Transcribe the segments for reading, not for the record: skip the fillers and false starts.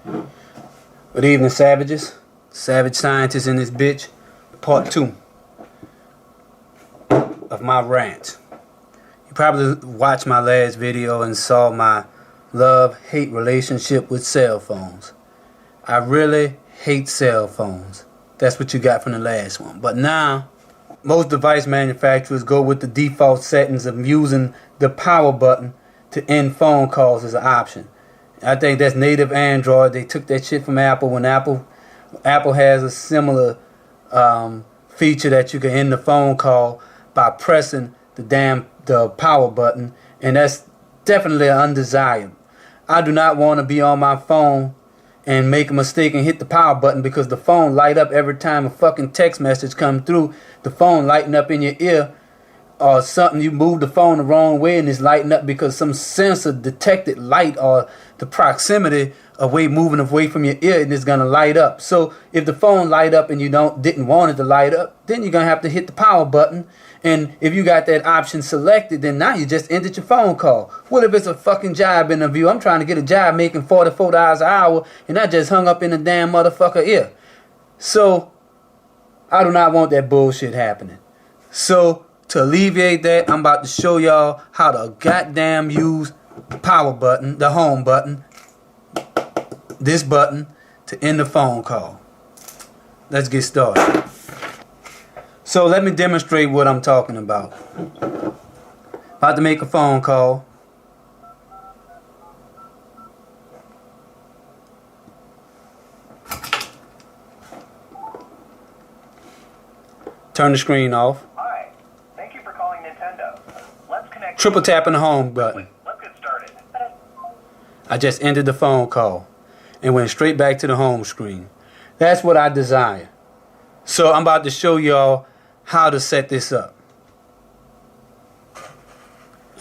Good evening, savages. Savage scientists in this bitch. Part 2 of my rant. You probably watched my last video and saw my love-hate relationship with cell phones. I really hate cell phones. That's what you got from the last one. But now, most device manufacturers go with the default settings of using the power button to end phone calls as an option. I think that's native Android. They took that shit from Apple when Apple has a similar feature that you can end the phone call by pressing the power button, and that's definitely undesirable. I do not want to be on my phone and make a mistake and hit the power button because the phone light up every time a fucking text message come through. The phone lighting up in your ear or something. You move the phone the wrong way and it's lighting up because some sensor detected light or the proximity moving away from your ear, and it's gonna light up. So if the phone light up and you didn't want it to light up, then you're gonna have to hit the power button. And if you got that option selected, then now you just ended your phone call. What if it's a fucking job interview? I'm trying to get a job making $44 an hour, and I just hung up in the damn motherfucker ear. So I do not want that bullshit happening. So to alleviate that, I'm about to show y'all how to goddamn use the power button, the home button, this button, to end the phone call. Let's get started. So let me demonstrate what I'm talking about. About to make a phone call. Turn the screen off. Hi, thank you for calling Nintendo. Let's connect. Triple tapping the home button. Let's get started. I just ended the phone call and went straight back to the home screen. That's what I desire. So I'm about to show y'all how to set this up.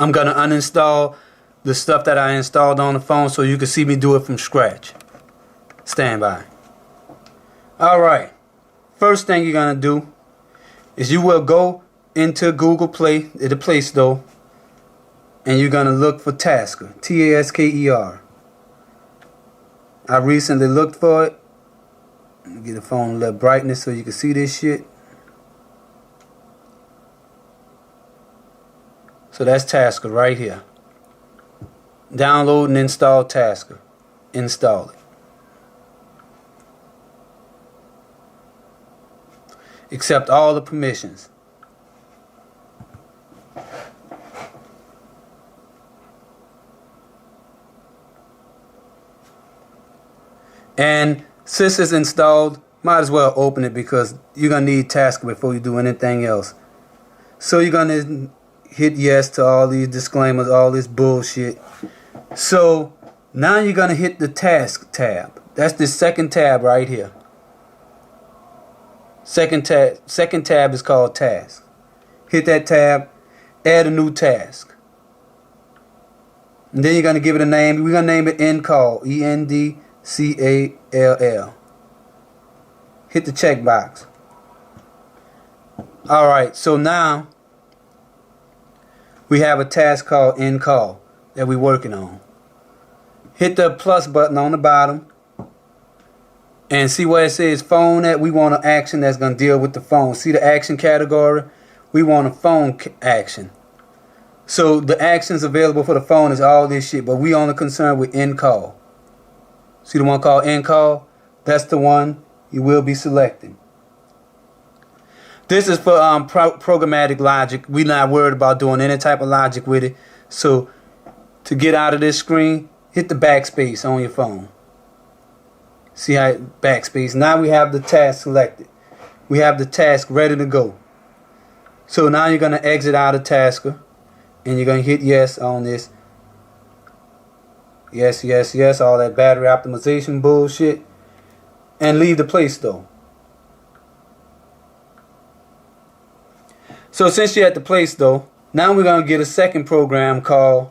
I'm gonna uninstall the stuff that I installed on the phone so you can see me do it from scratch. Stand by. Alright, first thing you're gonna do is you will go into Google Play, the Play Store, and you're gonna look for Tasker, T-A-S-K-E-R. I recently looked for it. Get the phone a little brightness so you can see this shit. So that's Tasker right here. Download and install Tasker. Install it. Accept all the permissions. And since it's installed, might as well open it because you're going to need Tasker before you do anything else. So you're going to hit yes to all these disclaimers, all this bullshit. So now you're going to hit the Task tab. That's the second tab right here. Second tab is called Task. Hit that tab, add a new task. And then you're going to give it a name. We're going to name it End Call, E-N-D-C-A-L-L. Hit the checkbox. Alright, so now we have a task called End Call that we're working on. Hit the plus button on the bottom and see where it says phone at. We want an action that's going to deal with the phone. See the action category? We want a phone action. So the actions available for the phone is all this shit, but we only concerned with End Call. See the one called End Call? That's the one you will be selecting. This is for programmatic logic. We're not worried about doing any type of logic with it. So to get out of this screen, hit the backspace on your phone. See how backspace. Now we have the task selected. We have the task ready to go. So now you're going to exit out of Tasker and you're going to hit yes on this. Yes, yes, yes, all that battery optimization bullshit. And leave the Play Store. So since you're at the Play Store, now we're going to get a second program called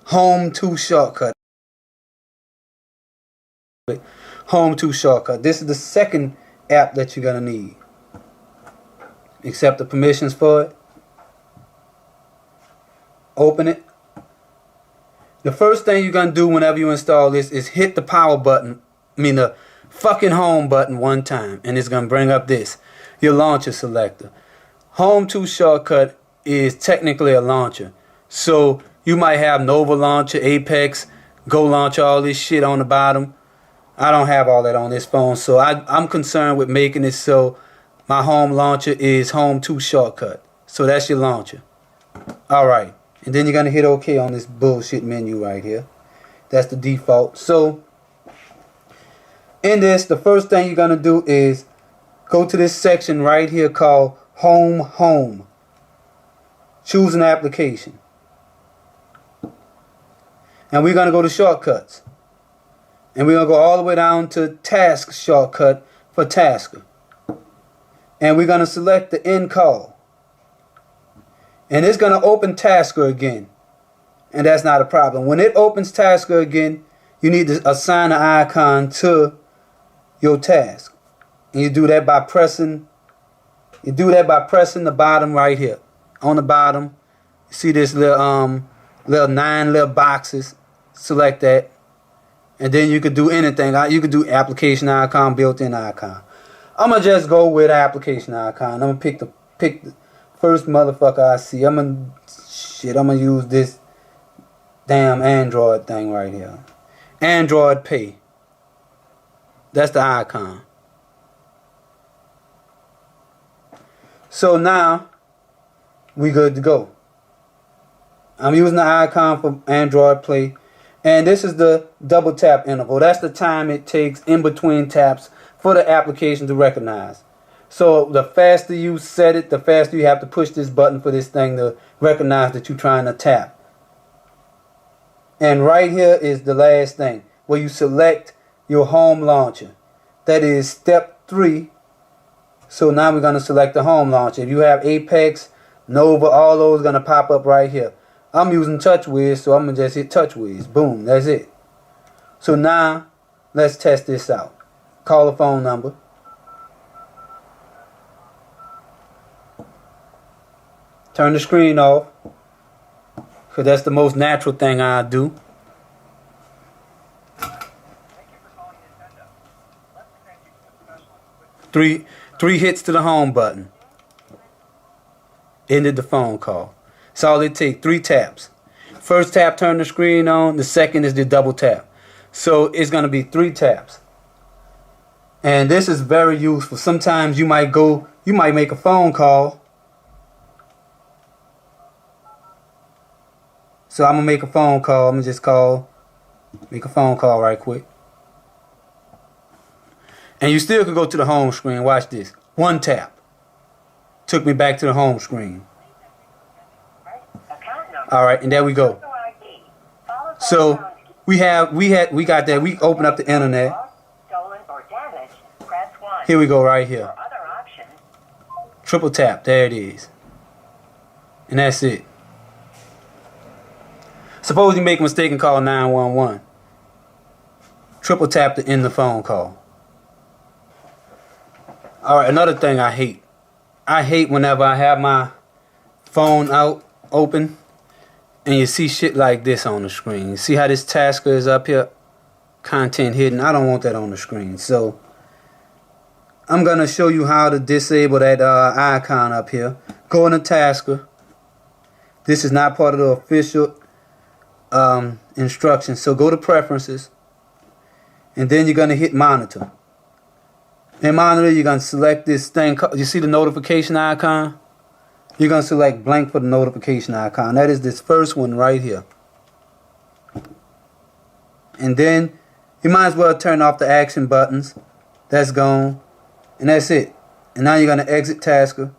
Home 2 Shortcut. Home 2 Shortcut. This is the second app that you're going to need. Accept the permissions for it. Open it. The first thing you're going to do whenever you install this is hit the power button the fucking home button one time, and it's gonna bring up this, your launcher selector. Home to shortcut is technically a launcher. So you might have Nova launcher, Apex, Go launcher, all this shit on the bottom. I don't have all that on this phone, so I'm concerned with making it so my home launcher is home to shortcut. So that's your launcher. Alright, and then you're gonna hit OK on this bullshit menu right here. That's the default. So in this, the first thing you're gonna do is go to this section right here called Home. Choose an application. And we're going to go to shortcuts. And we're going to go all the way down to task shortcut for Tasker. And we're going to select the end call. And it's going to open Tasker again. And that's not a problem. When it opens Tasker again, you need to assign an icon to your task. And you do that by pressing the bottom right here. On the bottom, you see this little 9 little boxes. Select that, and then you could do anything. You could do application icon, built-in icon. I'm gonna just go with application icon. I'm gonna pick the first motherfucker I see. I'm gonna use this damn Android thing right here. Android Pay. That's the icon. So now we good to go. I'm using the icon for Android Play. And this is the double tap interval. That's the time it takes in between taps for the application to recognize. So the faster you set it, the faster you have to push this button for this thing to recognize that you're trying to tap. And right here is the last thing, where you select your home launcher. That is step 3. So now we're going to select the home launcher. If you have Apex, Nova, all those are going to pop up right here. I'm using TouchWiz, so I'm going to just hit TouchWiz. Boom, that's it. So now, let's test this out. Call a phone number. Turn the screen off, because that's the most natural thing I do. Three hits to the home button. Ended the phone call. That's all it takes, 3 taps. First tap, turn the screen on. The second is the double tap. So it's going to be 3 taps. And this is very useful. Sometimes you might make a phone call. So I'm going to make a phone call. I'm going to just make a phone call right quick. And you still could go to the home screen. Watch this. 1 tap. Took me back to the home screen. Alright, and there we go. So we got that. We open up the internet. Here we go right here. Triple tap. There it is. And that's it. Suppose you make a mistake and call 911. Triple tap to end the phone call. Alright, another thing I hate. I hate whenever I have my phone out open and you see shit like this on the screen. You see how this Tasker is up here? Content hidden. I don't want that on the screen. So I'm going to show you how to disable that icon up here. Go into Tasker. This is not part of the official instructions. So go to Preferences. And then you're going to hit Monitor. In Monitor, you're going to select this thing. You see the notification icon? You're going to select blank for the notification icon. That is this first one right here. And then you might as well turn off the action buttons. That's gone. And that's it. And now you're going to exit Tasker.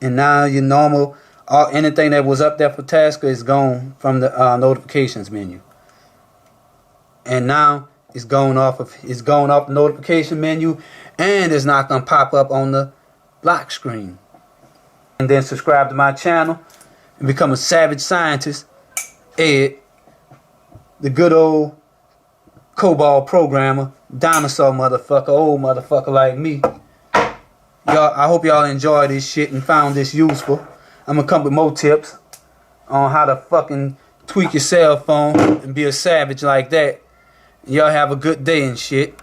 And now your normal, anything that was up there for Tasker is gone from the notifications menu. And now it's going off the notification menu, and it's not going to pop up on the lock screen. And then subscribe to my channel and become a savage scientist. Ed, the good old COBOL programmer, dinosaur motherfucker, old motherfucker like me. Y'all, I hope y'all enjoy this shit and found this useful. I'm gonna come with more tips on how to fucking tweak your cell phone and be a savage like that. Y'all have a good day and shit.